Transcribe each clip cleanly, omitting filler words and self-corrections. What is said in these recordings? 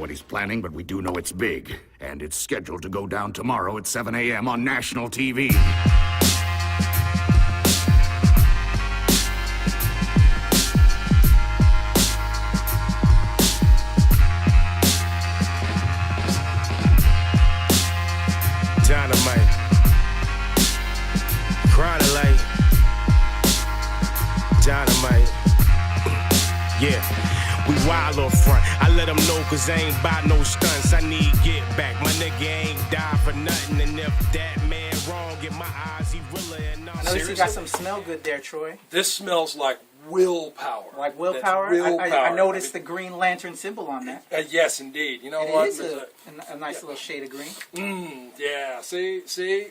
what he's planning, but we do know it's big. And it's scheduled to go down tomorrow at 7 a.m. on national TV. Dynamite, Chronolite, Dynamite, yeah, we wild up front. I let them know cause I ain't buy no stunts. I need get back, my nigga ain't die for nothing. And if that man wrong in my eyes, he really and I noticed you got some smell good there, Troy. This smells like willpower. Like willpower? I noticed the Green Lantern symbol on that. Yes, indeed. You know it what? It is a nice little shade of green. Yeah, see?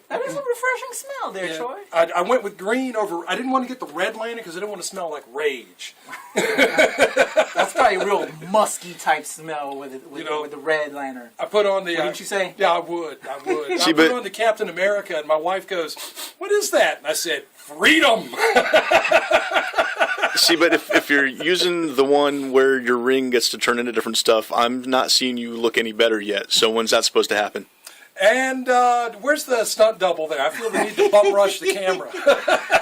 That is a refreshing smell there, Yeah. Troy. I went with green over... I didn't want to get the Red Lantern because I didn't want to smell like rage. That's probably a real musky type smell with the Red Lantern. I put on the... What didn't you say? Yeah, I would. I put on the Captain America, and my wife goes, "What is that?" And I said, "Freedom." See, but if you're using the one where your ring gets to turn into different stuff, I'm not seeing you look any better yet. So when's that supposed to happen? And where's the stunt double there? I feel the need to bum rush the camera.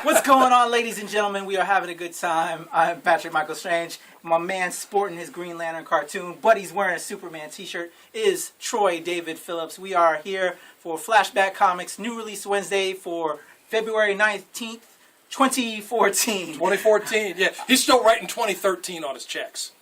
What's going on, ladies and gentlemen? We are having a good time. I'm Patrick Michael Strange. My man sporting his Green Lantern cartoon, but he's wearing a Superman t-shirt, is Troy David Phillips. We are here for Flashback Comics New Release Wednesday for February 19th, 2014. 2014, yeah. He's still writing 2013 on his checks.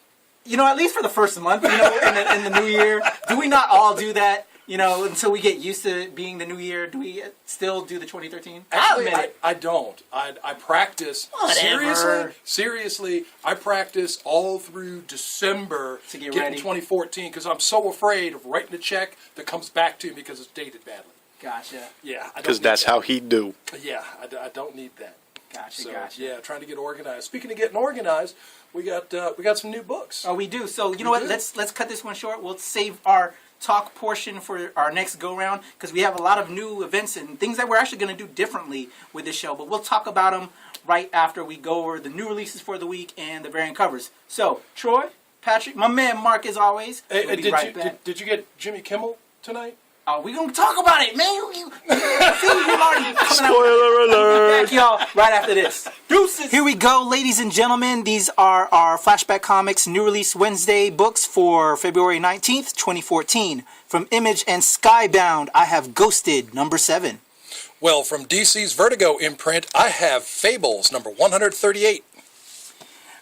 You know, at least for the first month, in the new year. Do we not all do that? You know, until we get used to it being the new year, do we still do the 2013? Actually, I don't. I practice. Whatever. Seriously, I practice all through December to get getting ready. 2014 because I'm so afraid of writing a check that comes back to me because it's dated badly. Gotcha. Yeah. Because that's how he do. Yeah, I don't need that. Gotcha. Yeah, trying to get organized. Speaking of getting organized, we got some new books. Oh, we do. So you know what? Let's cut this one short. We'll save our talk portion for our next go round because we have a lot of new events and things that we're actually going to do differently with this show. But we'll talk about them right after we go over the new releases for the week and the variant covers. So Troy, Patrick, my man Mark, as always. Hey, be right back. Did you get Jimmy Kimmel tonight? Oh, we gonna talk about it, man. You already Spoiler alert! back, y'all, right after this. Deuces. Here we go, ladies and gentlemen. These are our Flashback Comics New Release Wednesday books for February 19th, 2014. From Image and Skybound, I have Ghosted, number 7. Well, from DC's Vertigo imprint, I have Fables, number 138.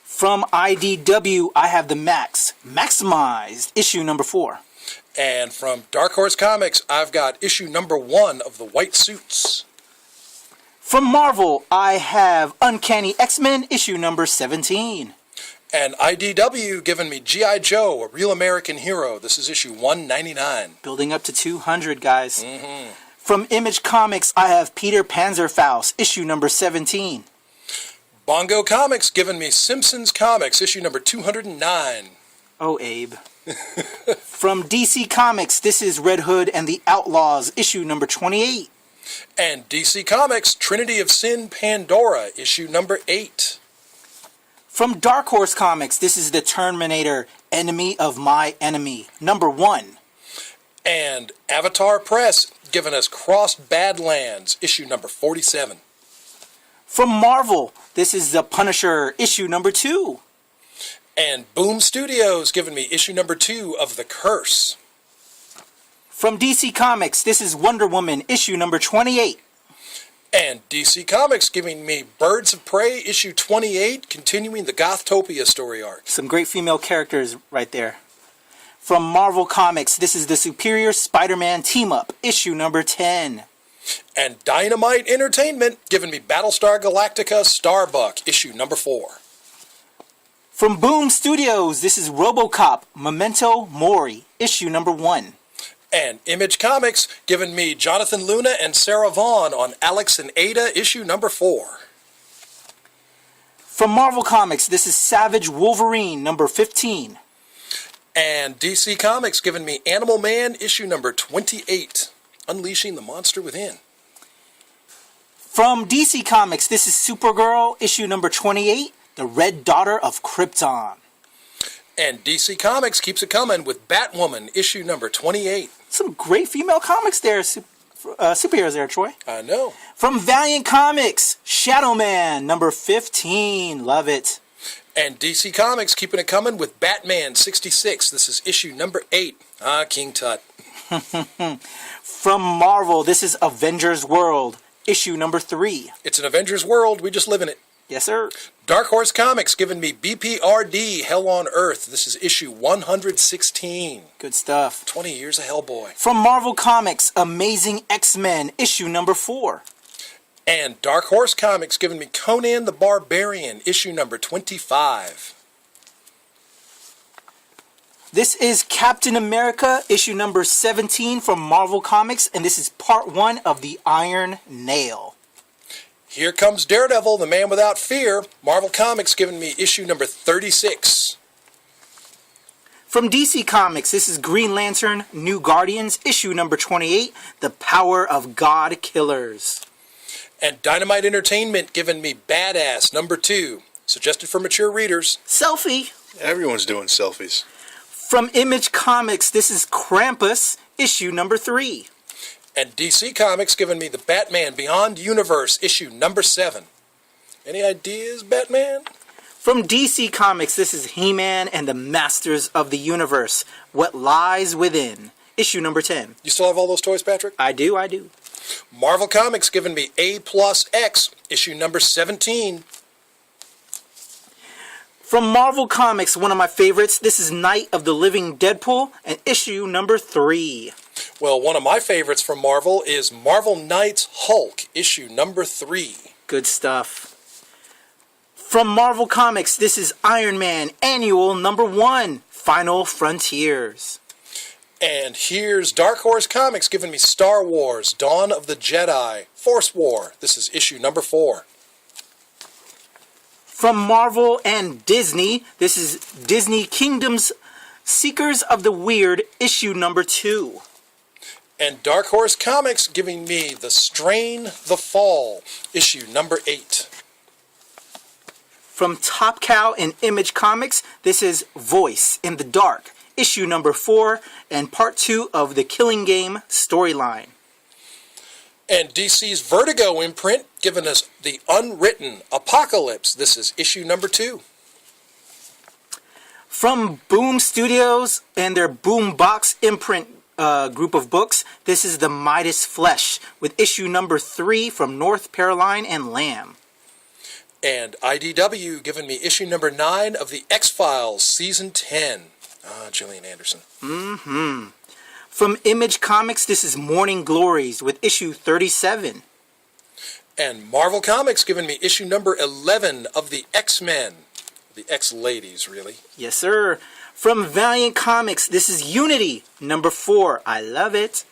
From IDW, I have The Max, Maximized, issue number 4. And from Dark Horse Comics, I've got issue number 1 of the White Suits. From Marvel, I have Uncanny X-Men, issue number 17. And IDW giving me G.I. Joe, A Real American Hero. This is issue 199. Building up to 200, guys. From Image Comics, I have Peter Panzerfaust, issue number 17. Bongo Comics giving me Simpsons Comics, issue number 209. Oh, Abe. From DC Comics, this is Red Hood and the Outlaws, issue number 28. And DC Comics, Trinity of Sin Pandora, issue number 8. From Dark Horse Comics, this is The Terminator, Enemy of My Enemy, number 1. And Avatar Press giving us Crossed Badlands, issue number 47. From Marvel, this is The Punisher, issue number 2. And Boom Studios giving me issue number 2 of The Curse. From DC Comics, this is Wonder Woman, issue number 28. And DC Comics giving me Birds of Prey, issue 28, continuing the Gothtopia story arc. Some great female characters right there. From Marvel Comics, this is the Superior Spider-Man Team-Up, issue number 10. And Dynamite Entertainment giving me Battlestar Galactica Starbuck, issue number 4. From Boom Studios, this is RoboCop, Memento Mori, issue number 1. And Image Comics giving me Jonathan Luna and Sarah Vaughn on Alex and Ada, issue number 4. From Marvel Comics, this is Savage Wolverine, number 15. And DC Comics giving me Animal Man, issue number 28, Unleashing the Monster Within. From DC Comics, this is Supergirl, issue number 28, The Red Daughter of Krypton. And DC Comics keeps it coming with Batwoman, issue number 28. Some great female comics there, superheroes there, Troy. I know. From Valiant Comics, Shadow Man, number 15. Love it. And DC Comics keeping it coming with Batman 66. This is issue number 8. King Tut. From Marvel, this is Avengers World, issue number 3. It's an Avengers world. We just live in it. Yes, sir. Dark Horse Comics giving me BPRD, Hell on Earth. This is issue 116. Good stuff. 20 years of Hellboy. From Marvel Comics, Amazing X-Men, issue number 4. And Dark Horse Comics giving me Conan the Barbarian, issue number 25. This is Captain America, issue number 17 from Marvel Comics, and this is part 1 of the Iron Nail. Here comes Daredevil, the Man Without Fear. Marvel Comics giving me issue number 36. From DC Comics, this is Green Lantern, New Guardians, issue number 28, The Power of God Killers. And Dynamite Entertainment giving me Badass number 2, suggested for mature readers. Selfie. Everyone's doing selfies. From Image Comics, this is Krampus, issue number 3. And DC Comics giving me the Batman Beyond Universe, issue number 7. Any ideas, Batman? From DC Comics, this is He-Man and the Masters of the Universe, What Lies Within, issue number 10. You still have all those toys, Patrick? I do. Marvel Comics giving me A+X, issue number 17. From Marvel Comics, one of my favorites, this is Night of the Living Deadpool, and issue number 3. Well, one of my favorites from Marvel is Marvel Knights Hulk, issue number 3. Good stuff. From Marvel Comics, this is Iron Man Annual number 1, Final Frontiers. And here's Dark Horse Comics giving me Star Wars, Dawn of the Jedi, Force War. This is issue number 4. From Marvel and Disney, this is Disney Kingdom's Seekers of the Weird, issue number 2. And Dark Horse Comics giving me The Strain, The Fall, issue number 8. From Top Cow and Image Comics, this is Voice in the Dark, issue number 4, and part 2 of the Killing Game storyline. And DC's Vertigo imprint giving us The Unwritten Apocalypse. This is issue number 2. From Boom Studios and their Boombox imprint group of books, this is The Midas Flesh with issue number 3 from North Caroline and Lamb. And IDW giving me issue number 9 of The X-Files, season 10. Gillian Anderson. From Image Comics, this is Morning Glories with issue 37. And Marvel Comics giving me issue number 11 of The X-Men. The X-Ladies, really. Yes, sir. From Valiant Comics, this is Unity, number 4. I love it.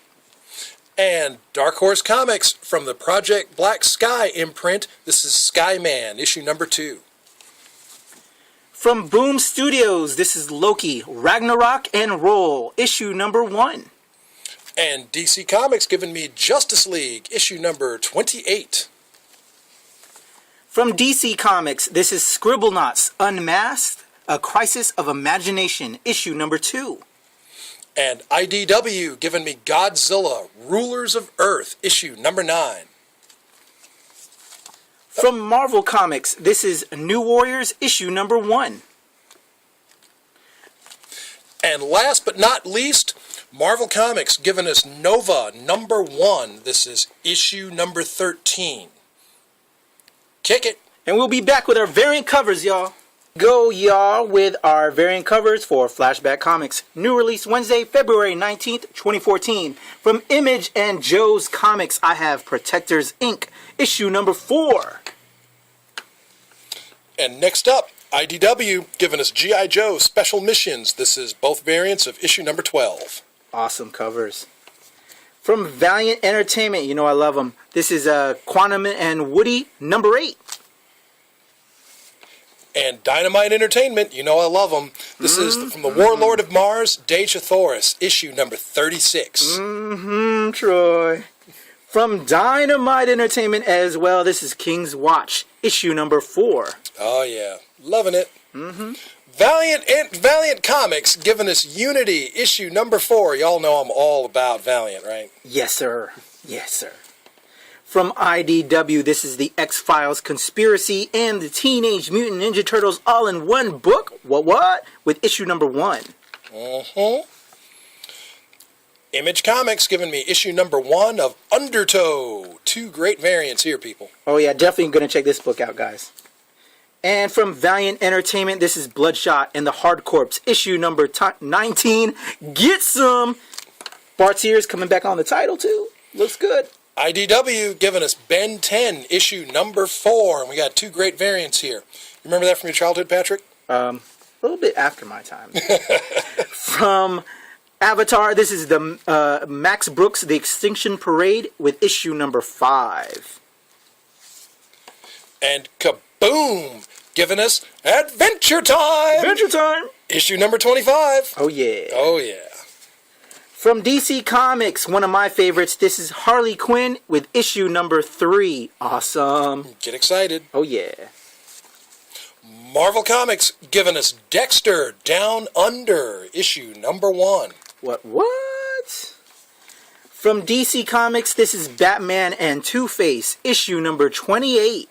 And Dark Horse Comics from the Project Black Sky imprint, this is Skyman, issue number 2. From Boom Studios, this is Loki, Ragnarok and Roll, issue number 1. And DC Comics giving me Justice League, issue number 28. From DC Comics, this is Scribblenauts Unmasked, A Crisis of Imagination, issue number 2. And IDW giving me Godzilla, Rulers of Earth, issue number 9. From Marvel Comics, this is New Warriors, issue number 1. And last but not least, Marvel Comics giving us Nova number 1. This is issue number 13. Kick it. And we'll be back with our variant covers, y'all. Go, y'all, with our variant covers for Flashback Comics. New release Wednesday, February 19th, 2014. From Image and Joe's Comics, I have Protectors, Inc., issue number 4. And next up, IDW giving us G.I. Joe Special Missions. This is both variants of issue number 12. Awesome covers. From Valiant Entertainment, you know I love them. This is Quantum and Woody, number 8. And Dynamite Entertainment, you know I love them. This is from the Warlord of Mars, Deja Thoris, issue number 36. Troy. From Dynamite Entertainment as well, this is King's Watch, issue number 4. Oh, yeah. Loving it. Mm-hmm. Valiant Comics giving us Unity, issue number 4. Y'all know I'm all about Valiant, right? Yes, sir. Yes, sir. From IDW, this is the X-Files Conspiracy and the Teenage Mutant Ninja Turtles all in one book. What? With issue number 1. Mm-hmm. Image Comics giving me issue number 1 of Undertow. 2 great variants here, people. Oh, yeah, definitely going to check this book out, guys. And from Valiant Entertainment, this is Bloodshot and the Hard Corpse, issue number 19. Get some! Bart Sears coming back on the title, too. Looks good. IDW giving us Ben 10, issue number 4. And we got 2 great variants here. You remember that from your childhood, Patrick? A little bit after my time. From Avatar, this is the Max Brooks, The Extinction Parade, with issue number 5. And Kaboom! Giving us Adventure Time! Adventure Time! Issue number 25. Oh, yeah. Oh, yeah. From DC Comics, one of my favorites, this is Harley Quinn with issue number 3. Awesome. Get excited. Oh, yeah. Marvel Comics giving us Dexter Down Under, issue number 1. What? From DC Comics, this is Batman and Two-Face, issue number 28.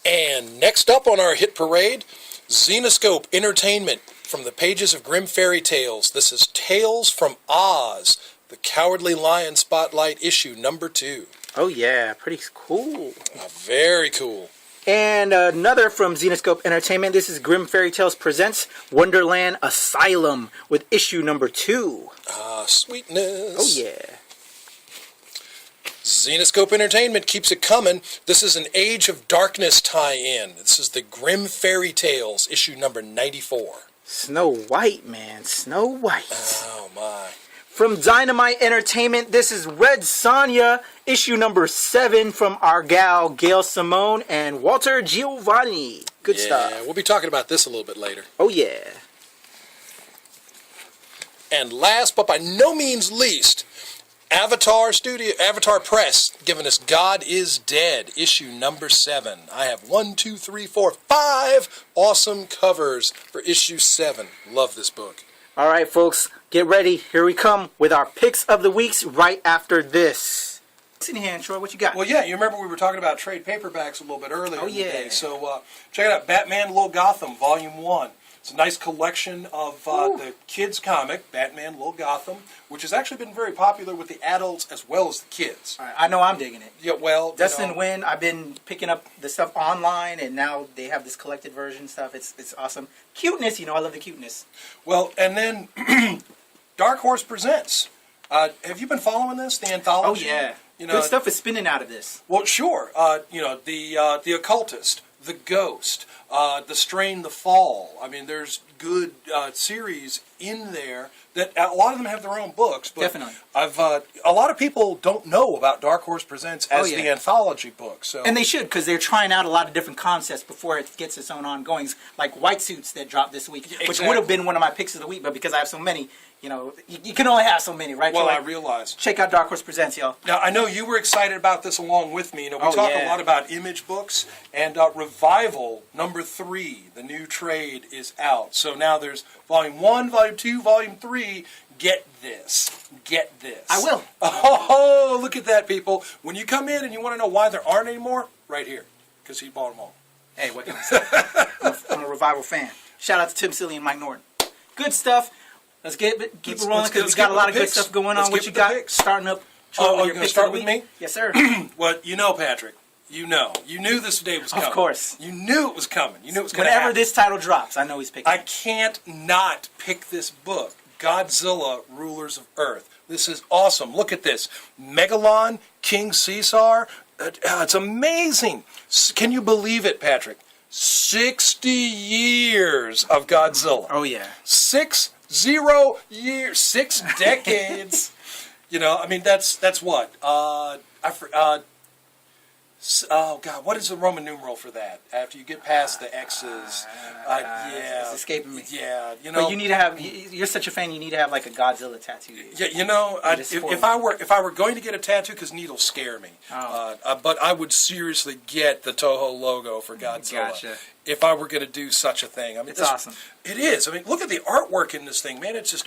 And next up on our hit parade, Zenoscope Entertainment from the pages of Grim Fairy Tales. This is Tales from Oz, the Cowardly Lion Spotlight, issue number 2. Oh, yeah. Pretty cool. Very cool. And another from Zenoscope Entertainment. This is Grim Fairy Tales Presents Wonderland Asylum with issue number 2. Ah, sweetness. Oh, yeah. Zenoscope Entertainment keeps it coming. This is an Age of Darkness tie-in. This is the Grim Fairy Tales, issue number 94. Snow White, man. Snow White. Oh, my. From Dynamite Entertainment, this is Red Sonja, issue number 7 from our gal Gail Simone and Walter Giovanni. Good stuff. Yeah, we'll be talking about this a little bit later. Oh, yeah. And last, but by no means least, Avatar Press giving us God is Dead, issue number 7. I have 5 awesome covers for issue 7. Love this book. All right, folks, get ready. Here we come with our picks of the weeks right after this. What's in your hand, Troy? What you got? Well, yeah, you remember we were talking about trade paperbacks a little bit earlier. Oh, yeah. Today. So check it out, Batman Little Gotham, Volume 1. It's a nice collection of the kids' comic, Batman Little Gotham, which has actually been very popular with the adults as well as the kids. All right, I know I'm digging it. Yeah, well, Dustin Wynn, I've been picking up the stuff online, and now they have this collected version stuff. It's awesome. Cuteness, I love the cuteness. Well, and then Dark Horse Presents. Have you been following this, the anthology? Oh, yeah. Good stuff is spinning out of this. Well, sure. The Occultist, The Ghost, The Strain, The Fall. I mean, there's good series in there that a lot of them have their own books. But Definitely. A lot of people don't know about Dark Horse Presents as the anthology book. So. And they should, because they're trying out a lot of different concepts before it gets its own ongoings, like White Suits that dropped this week, which would have been one of my picks of the week, but because I have so many, you can only have so many, right? Well, Troy? I realize. Check out Dark Horse Presents, y'all. Now, I know you were excited about this along with me. We talk a lot about image books, and Revival number 3, the new trade, is out. So now there's Volume 1, Volume 2, Volume 3. Get this. Get this. I will. Oh, look at that, people. When you come in and you want to know why there aren't any more, right here, because he bought them all. Hey, what can I say? I'm a Revival fan. Shout out to Tim Silly and Mike Norton. Good stuff. Let's keep it rolling, because we got a lot of good stuff going on. What you got starting up? Oh, you're going to start with me? Yes, sir. Well, Patrick. You knew this day was coming. Of course. You knew it was coming. You knew it was going to happen. Whenever this title drops, I know he's picking I can't not pick this book. Godzilla, Rulers of Earth. This is awesome. Look at this. Megalon, King Caesar. It's amazing. Can you believe it, Patrick? 60 years of Godzilla. Oh, yeah. 60 years. 6 decades. That's what? Oh God, what is the Roman numeral for that? After you get past the X's, yeah, It's escaping me. yeah, But you need to have. You're such a fan. You need to have like a Godzilla tattoo. Yeah, just if I were going to get a tattoo, because needles scare me, but I would seriously get the Toho logo for Godzilla. Gotcha. If I were going to do such a thing. I mean, It's awesome. It is. I mean, look at the artwork in this thing, man. It's just.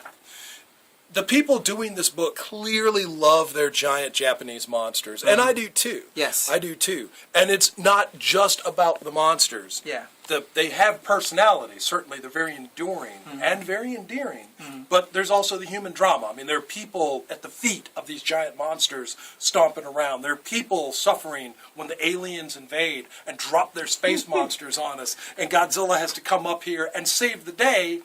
The people doing this book clearly love their giant Japanese monsters, and I do too. Yes. I do too. And it's not just about the monsters. Yeah. They have personality, certainly. They're very enduring and very endearing. But there's also the human drama. I mean, there are people at the feet of these giant monsters stomping around. There are people suffering when the aliens invade and drop their space monsters on us. And Godzilla has to come up here and save the day.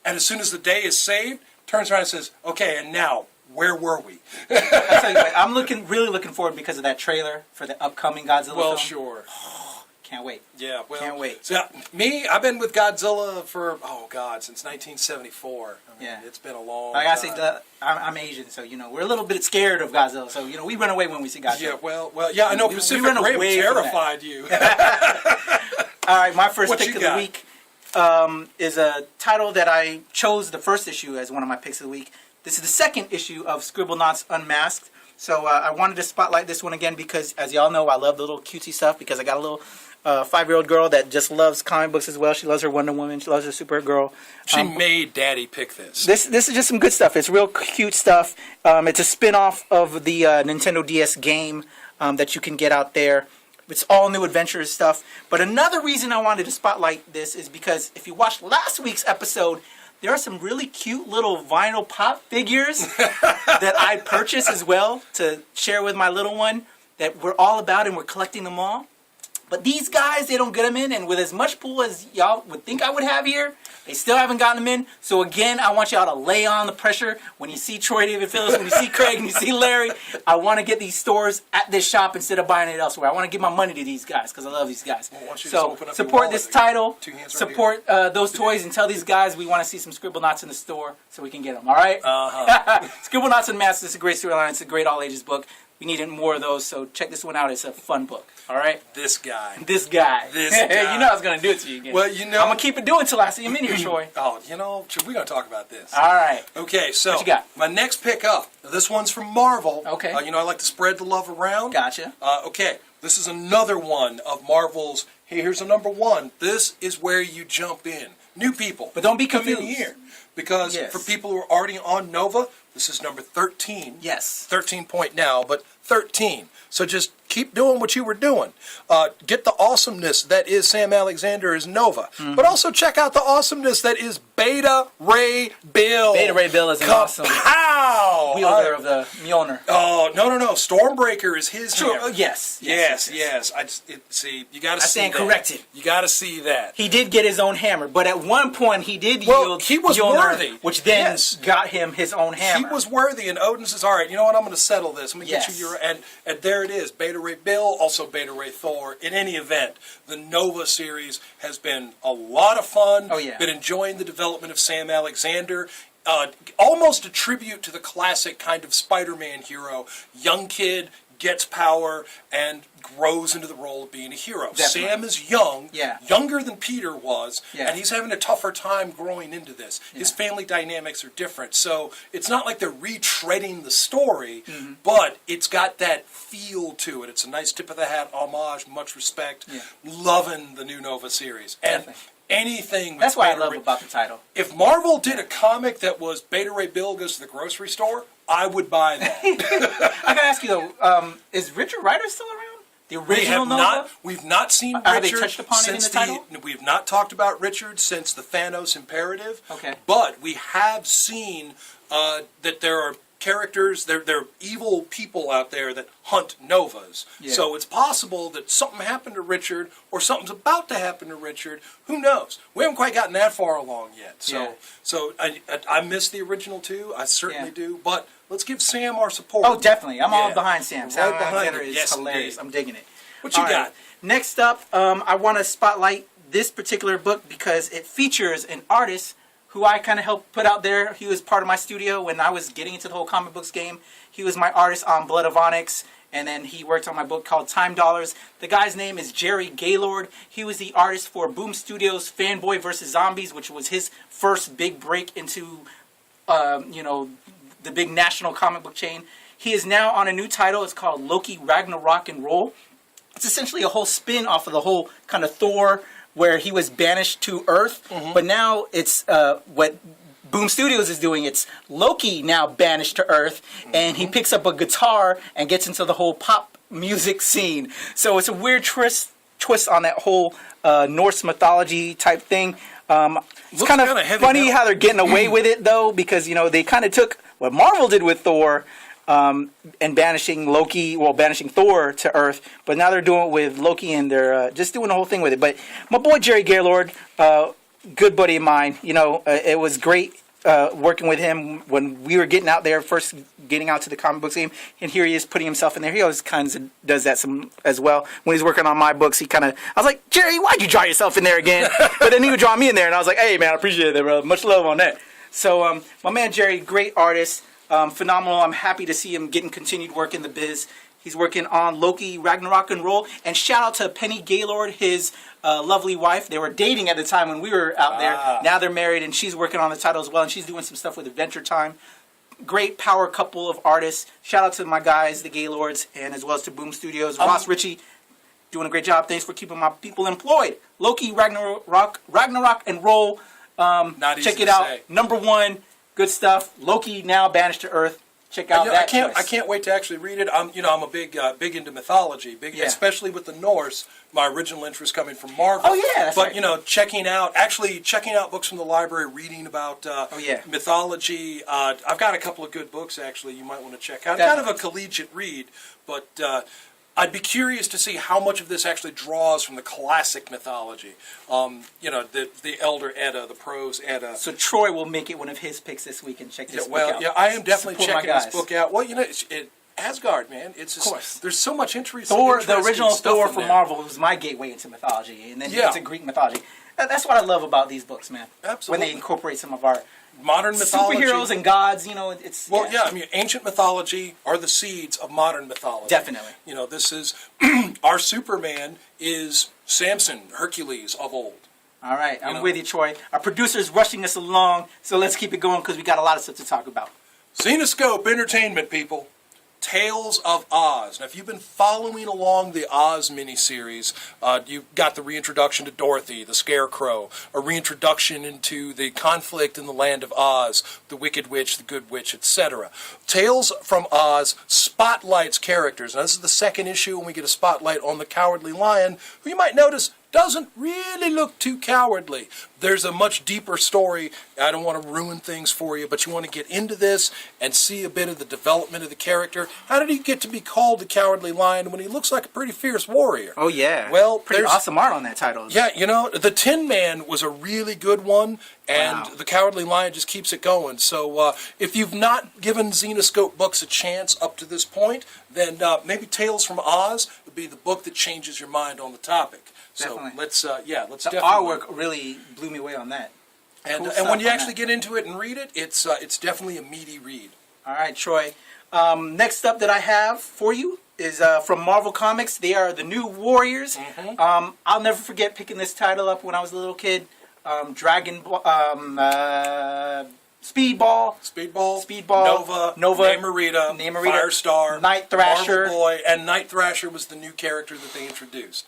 And as soon as the day is saved, turns around and says, okay, and now, where were we? I tell you what, I'm really looking forward because of that trailer for the upcoming Godzilla Well, film. sure. Can't wait. Yeah, well, Can't wait. So, I've been with Godzilla for, since 1974. I mean, Yeah. it's been a long Like I time. say, I'm Asian, so we're a little bit scared of Godzilla. So we run away when we see Godzilla. Yeah, well, yeah, I know We Pacific run Rim away from that. terrified you. All right, my first What pick you of the got? week is a title that I chose the first issue as one of my picks of the week. This is the second issue of Scribblenauts Unmasked. So I wanted to spotlight this one again because, as y'all know, I love the little cutesy stuff because I got a little 5-year-old girl that just loves comic books as well. She loves her Wonder Woman. She loves her Supergirl. She made Daddy pick this. This is just some good stuff. It's real cute stuff. It's a spin-off of the Nintendo DS game that you can get out there. It's all new adventurous stuff. But another reason I wanted to spotlight this is because if you watched last week's episode, there are some really cute little vinyl pop figures that I purchased as well to share with my little one that we're all about and we're collecting them all. But these guys, they don't get them in, and with as much pool as y'all would think I would have here, they still haven't gotten them in. So again, I want y'all to lay on the pressure when you see Troy David Phillips, when you see Craig, and you see Larry. I want to get these stores at this shop instead of buying it elsewhere. I want to give my money to these guys because I love these guys. Well, why don't you just So open up your support wallet? this title, Two hands right support those toys, and tell these guys we want to see some Scribblenauts in the store so we can get them. All right? Scribblenauts Unmasked is a great storyline. It's a great all-ages book. We needed more of those, so check this one out. It's a fun book. All right? This guy. This guy. This guy. You know I was going to do it to you again. Well, I'm going to keep it doing until I see him in here, Troy. Oh, we're going to talk about this. All right. Okay, so What you got? my next pick up, this one's from Marvel. Okay. I like to spread the love around. Gotcha. Okay, this is another one of Marvel's, hey, here's a number one. This is where you jump in. New people. But don't be come in confused. here. Because Yes. for people who are already on Nova, this is number 13. Yes. 13 point now, but 13. So just keep doing what you were doing. Get the awesomeness that is Sam Alexander as Nova. But also check out the awesomeness that is Beta Ray Bill. Beta Ray Bill is an awesome Kapow! wielder of the Mjolnir. Oh, no. Stormbreaker is his Sure. hammer. Yes. Yes. See, you got to see stand that. corrected. You got to see that. He did get his own hammer, but at one point he did Well, yield he was Mjolnir, worthy. which then Yes. got him his own hammer. He was worthy, and Odin says, all right, you know what, I'm going to settle this. I'm going to get Yes. you your... And there it is, Beta Ray Bill, also Beta Ray Thor. In any event, the Nova series has been a lot of fun. Oh, yeah. Been enjoying the development of Sam Alexander. Almost a tribute to the classic kind of Spider-Man hero. Young kid, gets power, and grows into the role of being a hero. Definitely. Sam is young, Yeah. younger than Peter was, Yeah. and he's having a tougher time growing into this. His family dynamics are different, so it's not like they're retreading the story, but it's got that feel to it. It's a nice tip of the hat homage, much respect. Yeah. Loving the new Nova series. And Definitely. anything with That's what I Beta love Ray- about the title. If Marvel did a comic that was Beta Ray Bill goes to the grocery store, I would buy that. I gotta ask you though, is Richard Rider still around? The We original have Nova? not. We've not seen Richard Have they touched upon it in since the title? We've not talked about Richard since the Thanos Imperative. Okay. But we have seen that there are characters, there are evil people out there that hunt Novas. Yeah. So it's possible that something happened to Richard, or something's about to happen to Richard. Who knows? We haven't quite gotten that far along yet. So, Yeah. so I miss the original too. I certainly Yeah. do. But let's give Sam our support. Oh, definitely. I'm all Yeah. behind Sam. Right Sam behind Alexander him. is Yes, hilarious. indeed. I'm digging it. What you All got? Next up, I want to spotlight this particular book because it features an artist who I kind of helped put out there. He was part of my studio when I was getting into the whole comic books game. He was my artist on Blood of Onyx and then he worked on my book called Time Dollars. The guy's name is Jerry Gaylord. He was the artist for Boom Studios' Fanboy vs. Zombies, which was his first big break into, the big national comic book chain. He is now on a new title. It's called Loki Ragnarok and Roll. It's essentially a whole spin off of the whole kind of Thor, where he was banished to Earth. But now it's what Boom Studios is doing. It's Loki now banished to Earth, and he picks up a guitar and gets into the whole pop music scene. So it's a weird twist on that whole Norse mythology type thing. It's kind of funny how they're getting away with it, though, because they kind of took what Marvel did with Thor. And banishing Thor to Earth, but now they're doing it with Loki, and they're just doing the whole thing with it. But my boy Jerry Gaylord, good buddy of mine, it was great working with him when we were getting out there, first getting out to the comic book game, and here he is putting himself in there. He always kind of does that some as well. When he's working on my books, I was like, Jerry, why'd you draw yourself in there again? But then he would draw me in there, and I was like, hey man, I appreciate it, bro. Much love on that. So my man Jerry, great artist. Phenomenal. I'm happy to see him getting continued work in the biz. He's working on Loki, Ragnarok, and Roll. And shout out to Penny Gaylord, his lovely wife. They were dating at the time when we were out there. Now they're married, and she's working on the title as well. And she's doing some stuff with Adventure Time. Great power couple of artists. Shout out to my guys, the Gaylords, and as well as to Boom Studios. Ross Ritchie doing a great job. Thanks for keeping my people employed. Loki, Ragnarok, and Roll. Not easy check it to out. say. #1. Good stuff. Loki now banished to Earth. Check out that. I can't wait to actually read it. I'm a big into mythology, especially with the Norse. My original interest coming from Marvel. Oh yeah, that's but right. checking out books from the library, reading about mythology. I've got a couple of good books actually. You might want to check out. Definitely. Kind of a collegiate read, but. I'd be curious to see how much of this actually draws from the classic mythology. The Elder Edda, the Prose Edda. So Troy will make it one of his picks this week and check this book out. Yeah, I am definitely Support checking this book out. Well, Asgard, man. It's just, of course. There's so much interest. Thor, the original Thor from there. Marvel, was my gateway into mythology, and then into Greek mythology. That's what I love about these books, man. Absolutely. When they incorporate some of our modern mythology, superheroes and gods. It's ancient mythology are the seeds of modern mythology. Definitely. This is our Superman is Samson, Hercules of old. All right, I'm with you, Troy. Our producer's rushing us along, so let's keep it going because we got a lot of stuff to talk about. Zenoscope Entertainment, people. Tales of Oz. Now, if you've been following along the Oz miniseries, you've got the reintroduction to Dorothy, the Scarecrow, a reintroduction into the conflict in the land of Oz, the Wicked Witch, the Good Witch, etc. Tales from Oz spotlights characters. Now, this is the second issue, and we get a spotlight on the Cowardly Lion, who you might notice doesn't really look too cowardly. There's a much deeper story. I don't want to ruin things for you, but you want to get into this and see a bit of the development of the character. How did he get to be called the Cowardly Lion when he looks like a pretty fierce warrior? Oh, yeah. Well, pretty awesome art on that title. Yeah, the Tin Man was a really good one, and the Cowardly Lion just keeps it going. So if you've not given Zenoscope books a chance up to this point, then maybe Tales from Oz would be the book that changes your mind on the topic. Definitely. So let's the artwork really blew me away on that. And when you actually get into it and read it, it's definitely a meaty read. All right, Troy. Next up that I have for you is from Marvel Comics. They are the New Warriors. Mm-hmm. I'll never forget picking this title up when I was a little kid. Speedball, Nova, Namorita, Firestar, Night Thrasher, Marvel Boy, and Night Thrasher was the new character that they introduced.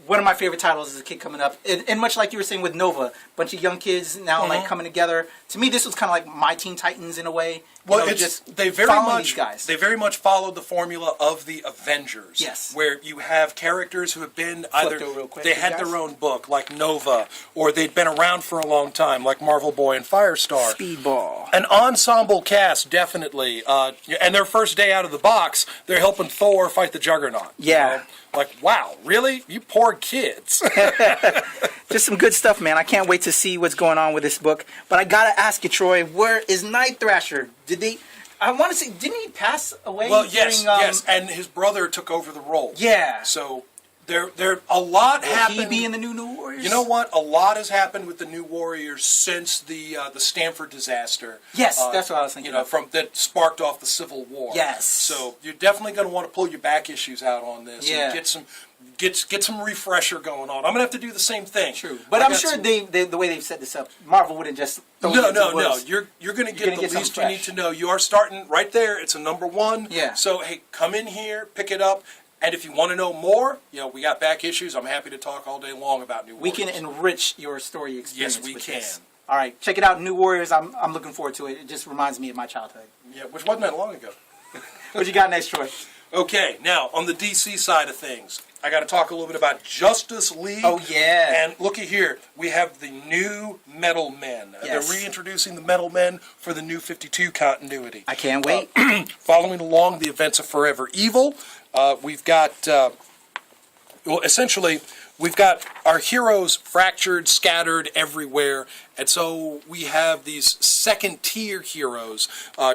One of my favorite titles as a kid coming up, and much like you were saying with Nova, a bunch of young kids now like coming together. To me, this was kind of like My Teen Titans in a way. Well, they very much followed the formula of the Avengers. Yes, where you have characters who have been either they had their own book like Nova, or they'd been around for a long time like Marvel Boy and Firestar. Speedball, an ensemble cast, definitely. And their first day out of the box, they're helping Thor fight the Juggernaut. Yeah. Like, wow, really? You poor kids. Just some good stuff, man. I can't wait to see what's going on with this book. But I gotta ask you, Troy, where is Night Thrasher? I want to say, didn't he pass away? Well, yes, and his brother took over the role. Yeah. So There a lot Will happened. he be in the New Warriors? You know what? A lot has happened with the New Warriors since the Stanford disaster. Yes, that's what I was thinking. You know, from that sparked off the Civil War. Yes. So you're definitely going to want to pull your back issues out on this. Yeah. And get some refresher going on. I'm going to have to do the same thing. True, but I'm sure the way they've set this up, Marvel wouldn't just throw it No. into the woods. You're going to get the get least something you need fresh. to know. You are starting right there. It's a #1. Yeah. So hey, come in here, pick it up, and if you want to know more, we got back issues. I'm happy to talk all day long about New We Warriors. can enrich your story experience. Yes, we with can. this. All right, check it out, New Warriors. I'm looking forward to it. It just reminds me of my childhood. Yeah, which wasn't that long ago. What you got next, Troy? Okay, now on the DC side of things, I got to talk a little bit about Justice League. Oh, yeah. And looky here, we have the new Metal Men. Yes. They're reintroducing the Metal Men for the New 52 continuity. I can't wait. Following along the events of Forever Evil, we've got essentially. We've got our heroes fractured, scattered everywhere, and so we have these second-tier heroes,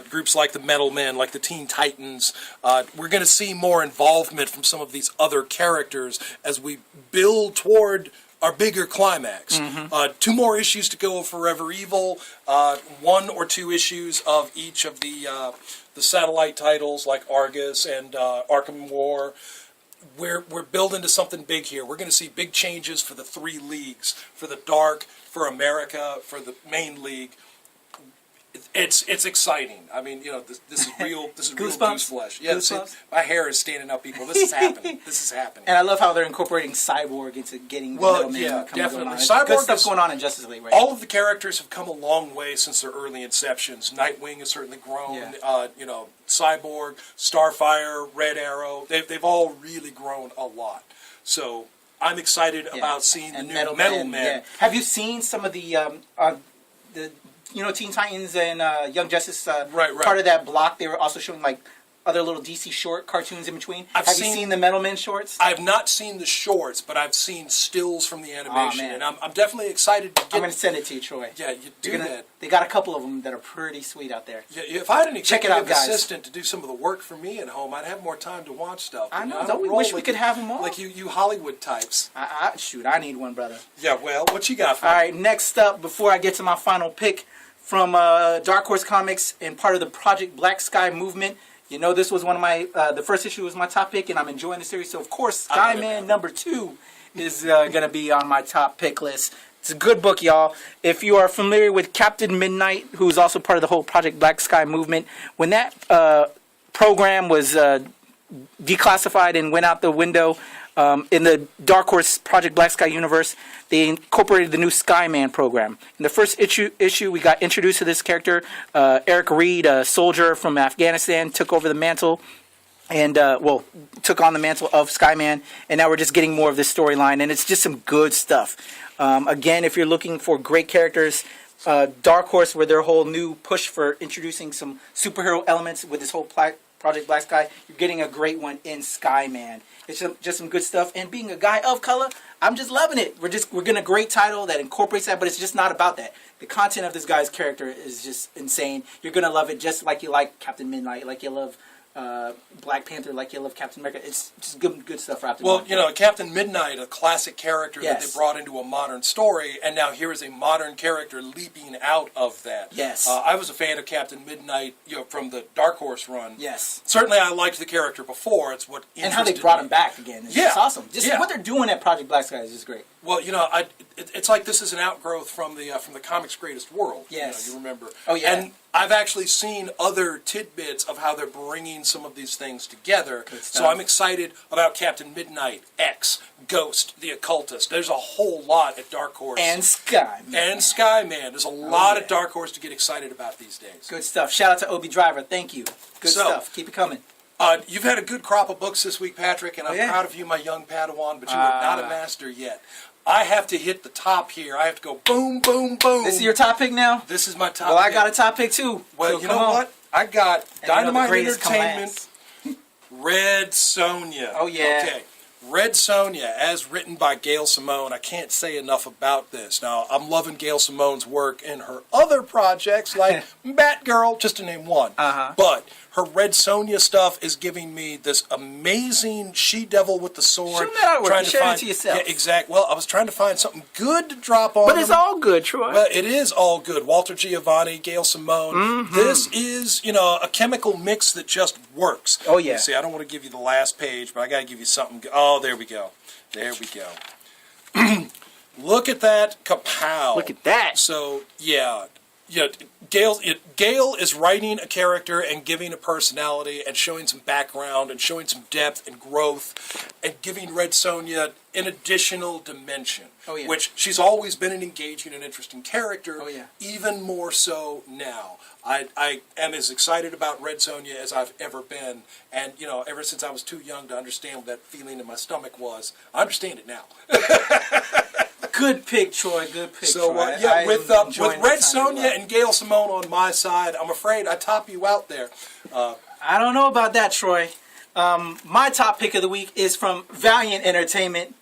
groups like the Metal Men, like the Teen Titans. We're going to see more involvement from some of these other characters as we build toward our bigger climax. 2 more issues to go of Forever Evil, 1 or 2 issues of each of the satellite titles like Argus and Arkham War. We're building to something big here. We're going to see big changes for the 3 leagues, for the Dark, for America, for the main league. It's exciting. I mean, this is real. This is real Goosebumps? goose flesh. Yeah, Goosebumps? my hair is standing up, people. This is happening. This is happening. And I love how they're incorporating Cyborg into getting the Well, Metal Man yeah, coming definitely. going on. There's Cyborg good stuff is- going on in Justice League right now. All of the characters have come a long way since their early inceptions. Nightwing has certainly grown. Yeah. Cyborg, Starfire, Red Arrow. They've all really grown a lot. So I'm excited about seeing the And new Metal Men. Yeah. Have you seen some of the Teen Titans and Young Justice? Right. Part of that block, they were also showing like other little DC short cartoons in between. I've Have you seen- seen the Metal Men shorts? I've not seen the shorts, but I've seen stills from the animation, man. and I'm definitely excited to I'm get. going to send it to you, Troy. Yeah, you do You're gonna- that. They got a couple of them that are pretty sweet out there. Yeah, if I had an Check it out, executive guys. assistant to do some of the work for me at home, I'd have more time to watch stuff. I know. don't Don't we roll wish we like could you- have 'em all? Like you Hollywood types. I need one, brother. Yeah, well, what you got for All me? right, next up, before I get to my final pick from Dark Horse Comics and part of the Project Black Sky movement, this was one of my, the first issue was my top pick, and I'm enjoying the series. So, of course, Skyman #2 is going to be on my top pick list. It's a good book, y'all. If you are familiar with Captain Midnight, who's also part of the whole Project Black Sky movement, when that program was declassified and went out the window in the Dark Horse Project Black Sky universe, they incorporated the new Skyman program. In the first issue, we got introduced to this character. Eric Reed, a soldier from Afghanistan, took over the mantle and, took on the mantle of Skyman. And now we're just getting more of this storyline, and it's just some good stuff. Again, if you're looking for great characters, Dark Horse, with their whole new push for introducing some superhero elements with this whole Project Black Sky, you're getting a great one in Skyman. It's just some good stuff. And being a guy of color, I'm just loving it. We're getting a great title that incorporates that, but it's just not about that. The content of this guy's character is just insane. You're gonna love it just like you like Captain Midnight, like you love Black Panther, like you love Captain America. It's just good stuff wrapped in Well, one. Captain Midnight, a classic character that Yes. they brought into a modern story, and now here is a modern character leaping out of that. Yes. I was a fan of Captain Midnight, from the Dark Horse run. Yes. Certainly, I liked the character before. It's what And how they interested brought me. him back again. It's Yeah. just awesome. Just Yeah. what they're doing at Project Black Sky is just great. Well, it's like this is an outgrowth from the comics' greatest world. Yes. You remember. Oh, yeah. And I've actually seen other tidbits of how they're bringing some of these things together. Good So stuff. I'm excited about Captain Midnight, X, Ghost, the Occultist. There's a whole lot at Dark Horse. And Sky. And Skyman. There's a lot yeah. at Dark Horse to get excited about these days. Good stuff. Shout out to Obi Driver. Thank you. Good So- stuff. Keep it coming. You've had a good crop of books this week, Patrick, and I'm yeah. proud of you, my young Padawan, but you are not a master yet. I have to hit the top here. I have to go boom, boom, boom. This is your top pick now? This is my top Well, I pick. got a top pick too. Well, So you come know on. what? I got And the Dynamite greatest come Entertainment, last. Red Sonja. Oh, yeah. Okay. Red Sonja, as written by Gail Simone. I can't say enough about this. Now, I'm loving Gail Simone's work in her other projects like Batgirl, just to name one. Uh-huh. But her Red Sonja stuff is giving me this amazing she-devil with the sword. Show that artwork. Trying You shared it find, to yourself. Yeah, exactly. Well, I was trying to find something good to drop on But it's them. all good, Troy. Well, it is all good. Walter Giovanni, Gail Simone. Mm-hmm. This is, a chemical mix that just works. Oh, yeah. See, I don't want to give you the last page, but I got to give you something. Oh, there we go. There we go. Look at that kapow. Look at that. So, yeah. Gail is writing a character and giving a personality and showing some background and showing some depth and growth and giving Red Sonja an additional dimension. Oh, yeah. Which she's always been an engaging and interesting character. Oh, yeah. Even more so now. I am as excited about Red Sonja as I've ever been. And, ever since I was too young to understand what that feeling in my stomach was, I understand it now. Good pick, Troy. Good pick, So, Troy. with Red Sonja and Gail Simone on my side, I'm afraid I top you out there. I don't know about that, Troy. My top pick of the week is from Valiant Entertainment.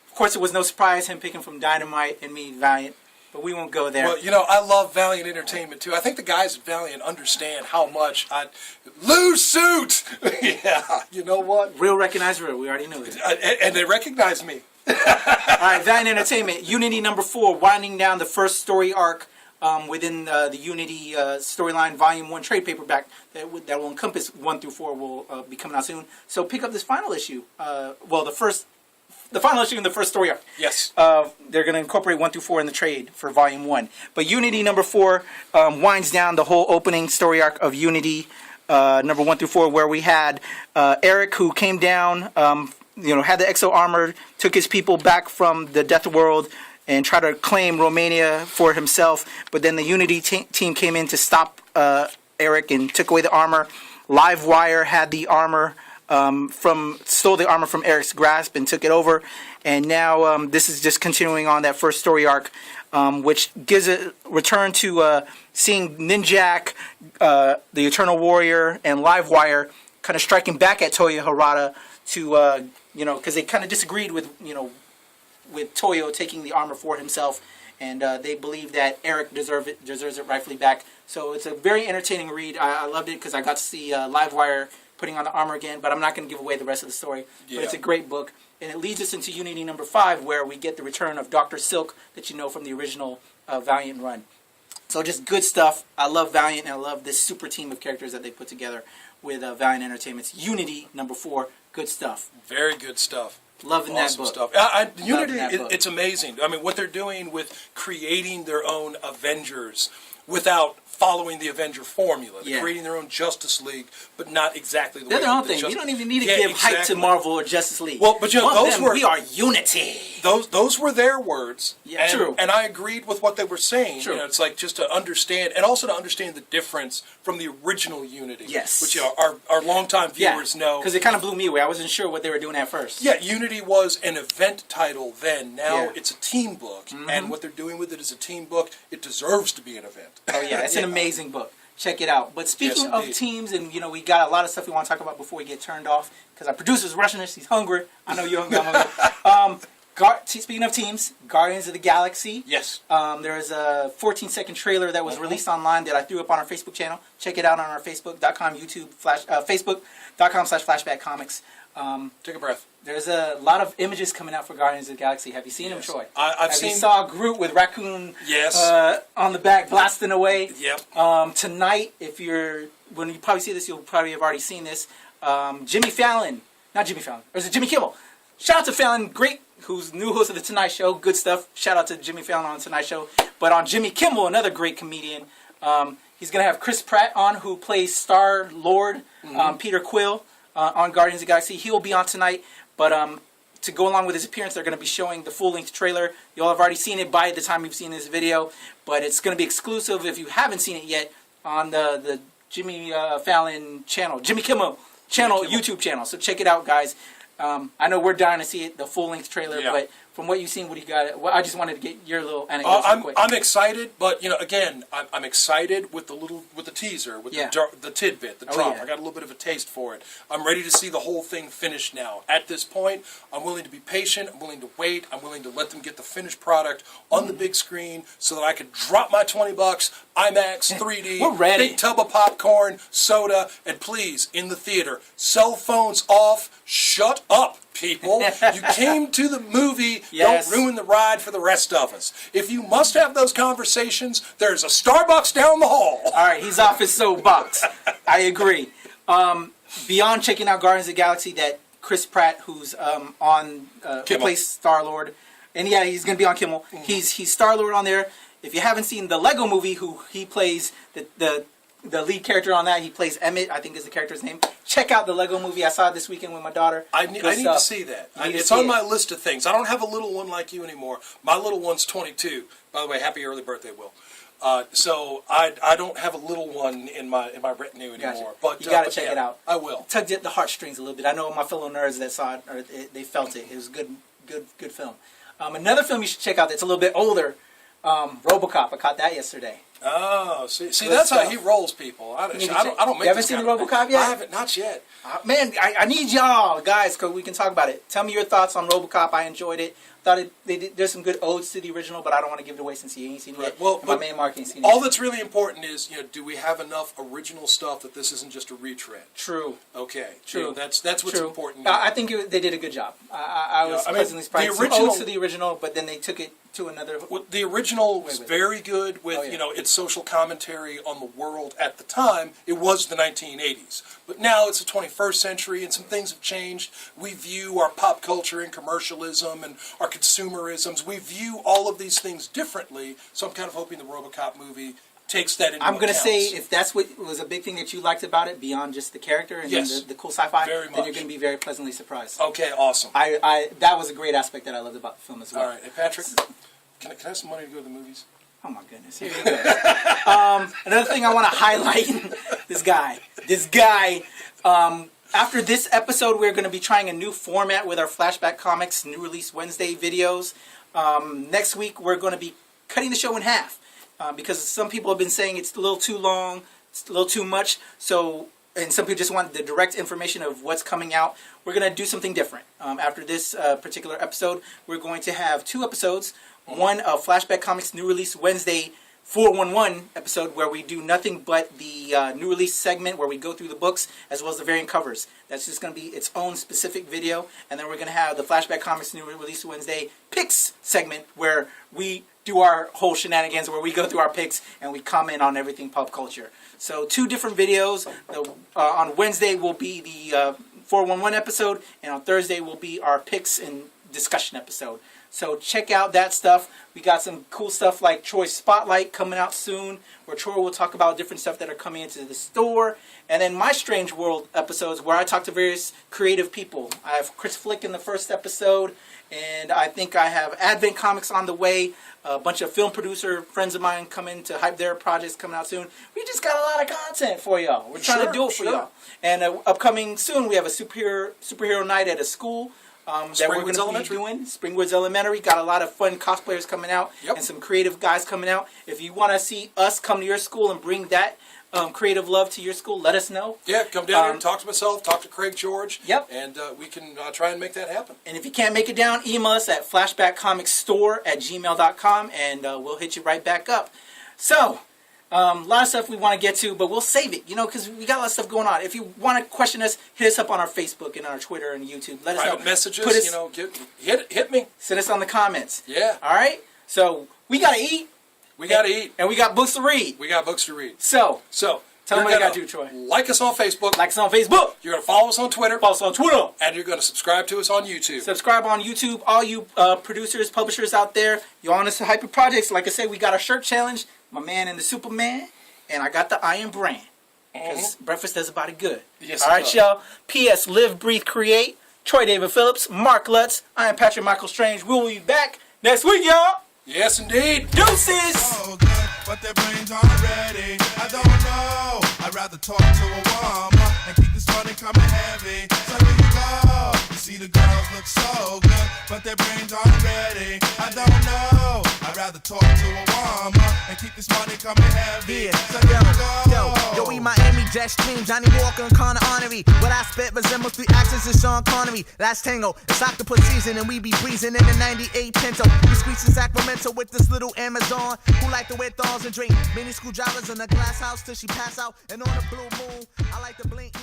Of course, it was no surprise him picking from Dynamite and me, Valiant. But we won't go there. Well, I love Valiant Entertainment, too. I think the guys at Valiant understand how much I... Loose suit! Yeah, you know what? Real recognize real. We already knew it. And they recognize me. All right, Valiant Entertainment. Unity number 4, winding down the first story arc within the Unity storyline Volume 1 trade paperback that will encompass 1 through 4 will be coming out soon. So pick up this final issue. The final issue in the first story arc. Yes. They're going to incorporate 1 through 4 in the trade for Volume 1. But Unity number 4 winds down the whole opening story arc of Unity number 1 through 4, where we had Eric, who came down, had the exo armor, took his people back from the Death World, and tried to claim Romania for himself. But then the Unity team came in to stop Eric and took away the armor. Livewire had the armor. Stole the armor from Eric's grasp and took it over, and now this is just continuing on that first story arc, which gives a return to seeing Ninjak, the Eternal Warrior, and Livewire kind of striking back at Toyo Harada to because they kind of disagreed with Toyo taking the armor for himself, and they believe that Eric deserves it rightfully back. So it's a very entertaining read. I loved it because I got to see Livewire putting on the armor again, but I'm not going to give away the rest of the story. Yeah. But it's a great book, and it leads us into Unity number 5, where we get the return of Dr. Silk that you know from the original Valiant run. So just good stuff. I love Valiant, and I love this super team of characters that they put together with Valiant Entertainment's Unity number 4. Good stuff. Very good stuff. Loving Awesome that book. stuff. Unity, that book. it's amazing. I mean, what they're doing with creating their own Avengers without following the Avenger formula. They're Yeah. creating their own Justice League, but not exactly the They're way their own the thing. Justice- You don't even need to Yeah, give hype to exactly. Marvel or Justice League. Well, but Among those them, were we are unity. those were their words. Yeah, and, true. And I agreed with what they were saying. True. It's like just to understand, and also to understand the difference from the original Unity. Yes. Which our longtime viewers know. Because it kind of blew me away. I wasn't sure what they were doing at first. Yeah, Unity was an event title then. Now Yeah. it's a team book, and what they're doing with it is a team book. It deserves to be an event. Oh yeah, it's an amazing book. Check it out. But speaking Yes, of indeed. teams, and we got a lot of stuff we want to talk about before we get turned off, because our producer's rushing us. He's hungry. I know you're hungry. I'm hungry. Speaking of teams, Guardians of the Galaxy. Yes. There's a 14-second trailer that was released online that I threw up on our Facebook channel. Check it out on our Facebook.com, Facebook.com/Flashback Comics. Take a breath. There's a lot of images coming out for Guardians of the Galaxy. Have you seen them, Yes. Troy? I've Have seen. you saw Groot with Raccoon Yes. on the back blasting away? Yep. Tonight, when you probably see this, you'll probably have already seen this. Jimmy Fallon, not Jimmy Fallon, or is it Jimmy Kimmel? Shout out to Fallon, great, who's new host of the Tonight Show. Good stuff. Shout out to Jimmy Fallon on the Tonight Show. But on Jimmy Kimmel, another great comedian, he's gonna have Chris Pratt on, who plays Star Lord, Peter Quill on Guardians of the Galaxy. He will be on tonight, but to go along with his appearance, they're going to be showing the full-length trailer. You'll have already seen it by the time you've seen this video, but it's going to be exclusive if you haven't seen it yet on the Jimmy Fallon channel, Jimmy Kimmel channel, YouTube channel. So check it out, guys. I know we're dying to see it, the full-length trailer, Yeah. but from what you've seen, what do you got? Well, I just wanted to get your little anecdotes real quick. I'm excited, but again, I'm excited with the teaser, with the tidbit, the drama. yeah. I got a little bit of a taste for it. I'm ready to see the whole thing finished now. At this point, I'm willing to be patient. I'm willing to wait. I'm willing to let them get the finished product on the big screen so that I could drop my $20, IMAX, 3D, We're ready. big tub of popcorn, soda, and please, in the theater, cell phones off, shut up, people. You came to the movie, Yes. don't ruin the ride for the rest of us. If you must have those conversations, there's a Starbucks down the hall. All right, he's off his soapbox. I agree. Beyond checking out Guardians of the Galaxy, that Chris Pratt, who's on Kimmel. plays Star-Lord, and yeah, he's going to be on Kimmel. He's Star-Lord on there. If you haven't seen the Lego movie, who he plays the lead character on that, he plays Emmett, I think is the character's name. Check out the Lego movie. I saw it this weekend with my daughter. I need to see that. It's on my list of things. I don't have a little one like you anymore. My little one's 22. By the way, happy early birthday, Will. So I don't have a little one in my retinue anymore. Gotcha. But You gotta but check yeah, it out. I will. Tugged at the heartstrings a little bit. I know my fellow nerds that saw it, or they felt it. It was a good film. Another film you should check out that's a little bit older, RoboCop. I caught that yesterday. Oh, see, Good that's how stuff. he rolls, people. I don't make You haven't this seen kind the of- RoboCop yet? I haven't, not yet. Man, I need y'all, guys, because we can talk about it. Tell me your thoughts on RoboCop. I enjoyed it. Thought there's some good odes to the original, but I don't want to give it away since he ain't seen it yet. Well, And my but main Mark ain't seen it All yet. that's really important is, do we have enough original stuff that this isn't just a retread? True. Okay. True. That's what's True. important. I think they did a good job. I was Yeah, I mean, pleasantly surprised. the Some original- odes to the original, but then they took it to another. Well, the original was Wait. very good with, Oh, yeah. its social commentary on the world at the time. It was the 1980s. But now it's the 21st century and some things have changed. We view our pop culture and commercialism and our consumerisms. We view all of these things differently. So I'm kind of hoping the RoboCop movie takes that into account. I'm going to say if that's what was a big thing that you liked about it, beyond just the character and Yes. the cool sci-fi, Very then much. you're going to be very pleasantly surprised. Okay, awesome. I that was a great aspect that I loved about the film as well. All right. Hey, Patrick, can I have some money to go to the movies? Oh my goodness, here you go. Another thing I want to highlight, this guy. After this episode, we're going to be trying a new format with our Flashback Comics New Release Wednesday videos. Next week, we're going to be cutting the show in half because some people have been saying it's a little too long, it's a little too much. So, and some people just want the direct information of what's coming out. We're going to do something different. After this particular episode, we're going to have two episodes. One of Flashback Comics New Release Wednesday 411 episode where we do nothing but the new release segment where we go through the books as well as the variant covers. That's just going to be its own specific video. And then we're going to have the Flashback Comics New Release Wednesday picks segment where we do our whole shenanigans where we go through our picks and we comment on everything pop culture. So two different videos. On Wednesday will be the 411 episode, and on Thursday will be our picks and discussion episode. So check out that stuff. We got some cool stuff like Troy's Spotlight coming out soon, where Troy will talk about different stuff that are coming into the store. And then My Strange World episodes, where I talk to various creative people. I have Chris Flick in the first episode, and I think I have Advent Comics on the way. A bunch of film producer friends of mine coming to hype their projects coming out soon. We just got a lot of content for y'all. We're trying to do it for y'all. And upcoming soon, we have a superhero night at a school. That we're going to be doing. Springwoods Elementary. Got a lot of fun cosplayers coming out and some creative guys coming out. If you want to see us come to your school and bring that creative love to your school, let us know. Yeah, come down here and talk to myself, talk to Craig George. Yep. And we can try and make that happen. And if you can't make it down, email us at flashbackcomicsstore@gmail.com and we'll hit you right back up. So, a lot of stuff we want to get to, but we'll save it, because we got a lot of stuff going on. If you want to question us, hit us up on our Facebook and our Twitter and YouTube. Let us know. Private messages, Put us, hit me. Send us on the comments. Yeah. All right? So, we got to eat. We got to eat. And we got books to read. We got books to read. So tell them what you you got to do, Troy. Like us on Facebook. Like us on Facebook. You're going to follow us on Twitter. Follow us on Twitter. And you're going to subscribe to us on YouTube. Subscribe on YouTube. All you producers, publishers out there, you want us to hype your projects. Like I said, we got our shirt challenge. My man and the Superman. And I got the Iron Brand. Because breakfast does about it good. Yes, all right, y'all. P.S. Live, Breathe, Create. Troy David Phillips. Mark Lutz. I am Patrick Michael Strange. We'll be back next week, y'all. Yes, indeed. Deuces. So good, but their brains aren't ready. I don't know. I'd rather talk to a woman and keep this money coming heavy. So here you go. You see the girls look so good, but their brains aren't ready. I don't know. I'd rather rather talk to a woman and keep this money coming heavy. Yeah, So here we go. yo, we Miami Jets dream, Johnny Walker and Connor Honorary. What I spit resembles 3 actions of Sean Connery. Last tango, it's octopus season and we be breezing in the 98 Pinto. We squeeze in Sacramento with this little Amazon who like to wear thongs and drink mini screwdrivers in a glass house till she pass out. And on a blue moon, I like to blink.